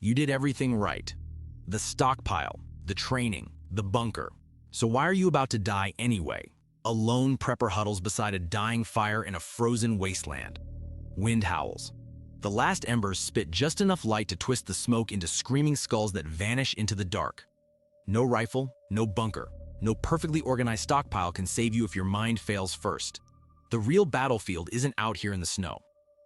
You did everything right. The stockpile, the training, the bunker. So why are you about to die anyway? A lone prepper huddles beside a dying fire in a frozen wasteland. Wind howls. The last embers spit just enough light to twist the smoke into screaming skulls that vanish into the dark. No rifle, no bunker, no perfectly organized stockpile can save you if your mind fails first. The real battlefield isn't out here in the snow.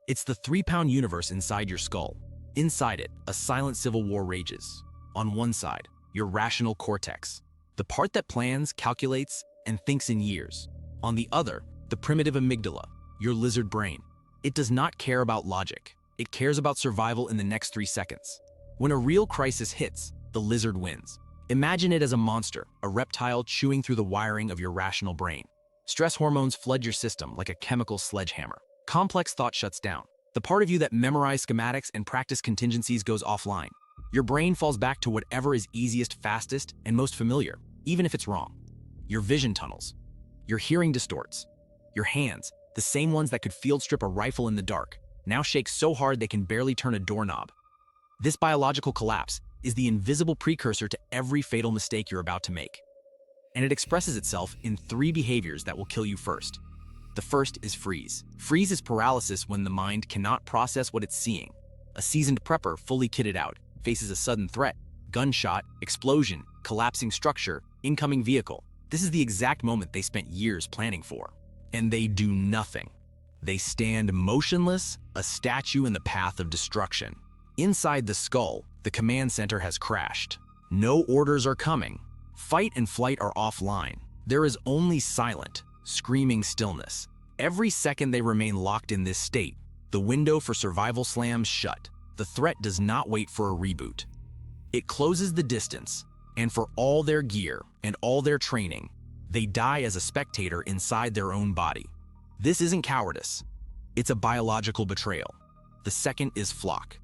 It's the 3-pound universe inside your skull. Inside it, a silent civil war rages. On one side, your rational cortex, the part that plans, calculates, and thinks in years. On the other, the primitive amygdala, your lizard brain. It does not care about logic. It cares about survival in the next 3 seconds. When a real crisis hits, the lizard wins. Imagine it as a monster, a reptile chewing through the wiring of your rational brain. Stress hormones flood your system like a chemical sledgehammer. Complex thought shuts down. The part of you that memorized schematics and practiced contingencies goes offline. Your brain falls back to whatever is easiest, fastest, and most familiar, even if it's wrong. Your vision tunnels. Your hearing distorts. Your hands, the same ones that could field strip a rifle in the dark, now shake so hard they can barely turn a doorknob. This biological collapse is the invisible precursor to every fatal mistake you're about to make. And it expresses itself in 3 behaviors that will kill you first. The first is freeze. Freeze is paralysis when the mind cannot process what it's seeing. A seasoned prepper, fully kitted out, faces a sudden threat, gunshot, explosion, collapsing structure, incoming vehicle. This is the exact moment they spent years planning for. And they do nothing. They stand motionless, a statue in the path of destruction. Inside the skull, the command center has crashed. No orders are coming. Fight and flight are offline. There is only silent, screaming stillness. Every second they remain locked in this state, the window for survival slams shut. The threat does not wait for a reboot. It closes the distance, and for all their gear and all their training, they die as a spectator inside their own body. This isn't cowardice. It's a biological betrayal. The second is flock.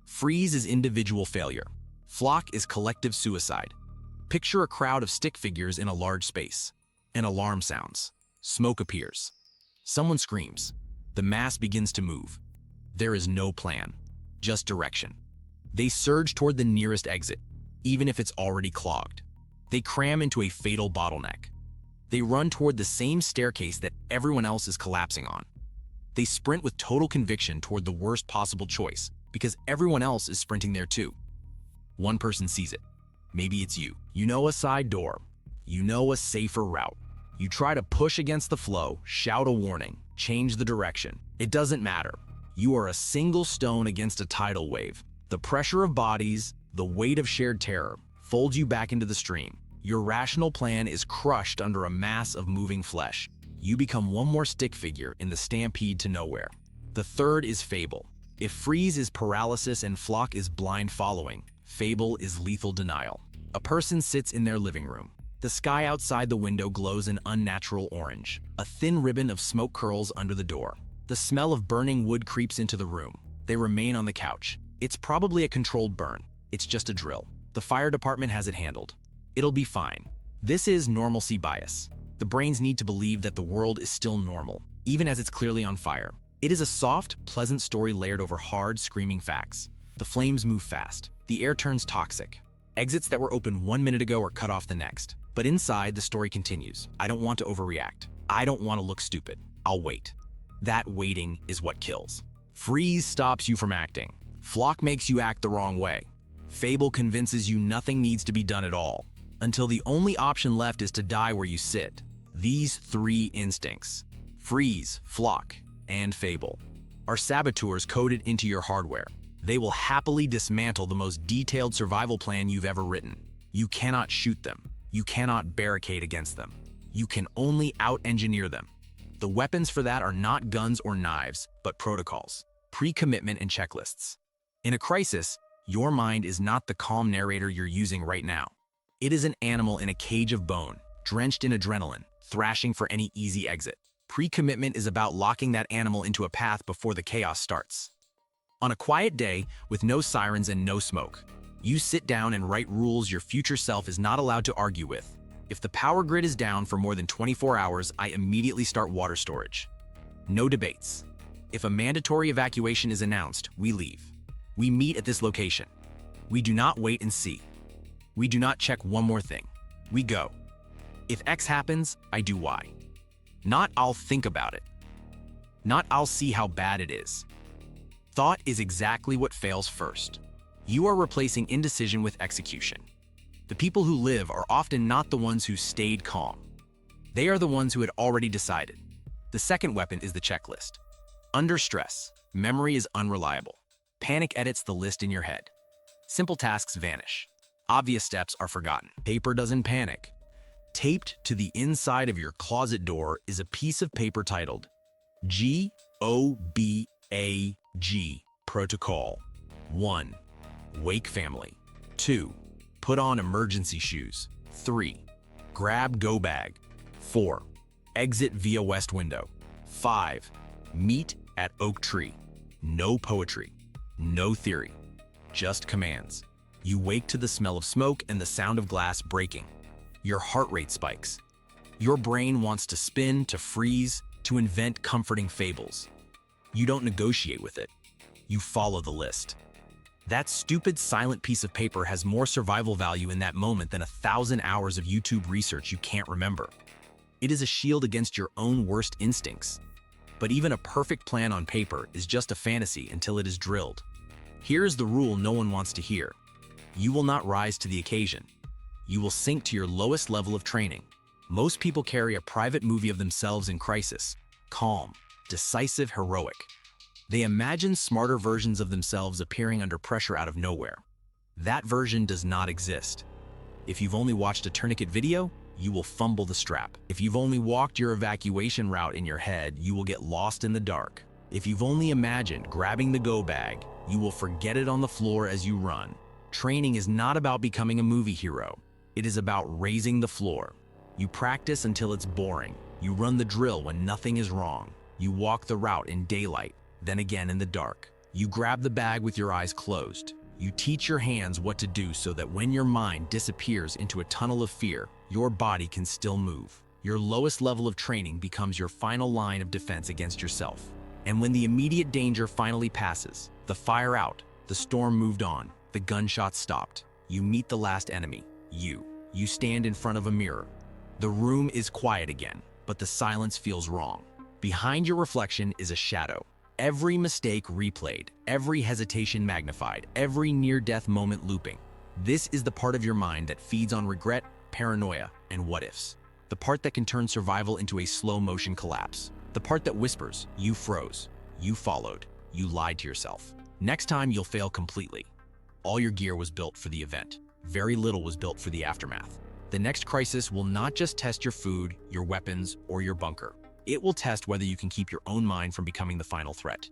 Freeze is individual failure. Flock is collective suicide. Picture a crowd of stick figures in a large space. An alarm sounds. Smoke appears. Someone screams. The mass begins to move. There is no plan, just direction. They surge toward the nearest exit, even if it's already clogged. They cram into a fatal bottleneck. They run toward the same staircase that everyone else is collapsing on. They sprint with total conviction toward the worst possible choice, because everyone else is sprinting there too. One person sees it. Maybe it's you. You know a side door. You know a safer route. You try to push against the flow, shout a warning, change the direction. It doesn't matter. You are a single stone against a tidal wave. The pressure of bodies, the weight of shared terror, folds you back into the stream. Your rational plan is crushed under a mass of moving flesh. You become one more stick figure in the stampede to nowhere. The third is Fable. If freeze is paralysis and flock is blind following, Fable is lethal denial. A person sits in their living room. The sky outside the window glows an unnatural orange. A thin ribbon of smoke curls under the door. The smell of burning wood creeps into the room. They remain on the couch. It's probably a controlled burn. It's just a drill. The fire department has it handled. It'll be fine. This is normalcy bias. The brain's need to believe that the world is still normal, even as it's clearly on fire. It is a soft, pleasant story layered over hard, screaming facts. The flames move fast. The air turns toxic. Exits that were open 1 minute ago are cut off the next. But inside, the story continues. I don't want to overreact. I don't want to look stupid. I'll wait. That waiting is what kills. Freeze stops you from acting. Flock makes you act the wrong way. Fable convinces you nothing needs to be done at all, until the only option left is to die where you sit. These 3 instincts, freeze, flock, and Fable, are saboteurs coded into your hardware. They will happily dismantle the most detailed survival plan you've ever written. You cannot shoot them. You cannot barricade against them. You can only out-engineer them. The weapons for that are not guns or knives, but protocols, pre-commitment and checklists. In a crisis, your mind is not the calm narrator you're using right now. It is an animal in a cage of bone, drenched in adrenaline, thrashing for any easy exit. Pre-commitment is about locking that animal into a path before the chaos starts. On a quiet day, with no sirens and no smoke, you sit down and write rules your future self is not allowed to argue with. If the power grid is down for more than 24 hours, I immediately start water storage. No debates. If a mandatory evacuation is announced, we leave. We meet at this location. We do not wait and see. We do not check one more thing. We go. If X happens, I do Y. Not I'll think about it. Not I'll see how bad it is. Thought is exactly what fails first. You are replacing indecision with execution. The people who live are often not the ones who stayed calm. They are the ones who had already decided. The second weapon is the checklist. Under stress, memory is unreliable. Panic edits the list in your head. Simple tasks vanish. Obvious steps are forgotten. Paper doesn't panic. Taped to the inside of your closet door is a piece of paper titled GOBAG Protocol. 1. Wake family. 2. Put on emergency shoes. 3. Grab go bag. 4. Exit via west window. 5. Meet at oak tree. No poetry. No theory. Just commands. You wake to the smell of smoke and the sound of glass breaking. Your heart rate spikes. Your brain wants to spin, to freeze, to invent comforting fables. You don't negotiate with it. You follow the list. That stupid silent piece of paper has more survival value in that moment than 1,000 hours of YouTube research you can't remember. It is a shield against your own worst instincts. But even a perfect plan on paper is just a fantasy until it is drilled. Here is the rule no one wants to hear. You will not rise to the occasion. You will sink to your lowest level of training. Most people carry a private movie of themselves in crisis, calm, decisive, heroic. They imagine smarter versions of themselves appearing under pressure out of nowhere. That version does not exist. If you've only watched a tourniquet video, you will fumble the strap. If you've only walked your evacuation route in your head, you will get lost in the dark. If you've only imagined grabbing the go bag, you will forget it on the floor as you run. Training is not about becoming a movie hero. It is about raising the floor. You practice until it's boring. You run the drill when nothing is wrong. You walk the route in daylight, then again in the dark. You grab the bag with your eyes closed. You teach your hands what to do so that when your mind disappears into a tunnel of fear, your body can still move. Your lowest level of training becomes your final line of defense against yourself. And when the immediate danger finally passes, the fire out, the storm moved on, the gunshots stopped, you meet the last enemy, you. You stand in front of a mirror. The room is quiet again, but the silence feels wrong. Behind your reflection is a shadow. Every mistake replayed, every hesitation magnified, every near-death moment looping. This is the part of your mind that feeds on regret, paranoia, and what-ifs. The part that can turn survival into a slow-motion collapse. The part that whispers, you froze, you followed, you lied to yourself. Next time you'll fail completely. All your gear was built for the event. Very little was built for the aftermath. The next crisis will not just test your food, your weapons, or your bunker. It will test whether you can keep your own mind from becoming the final threat.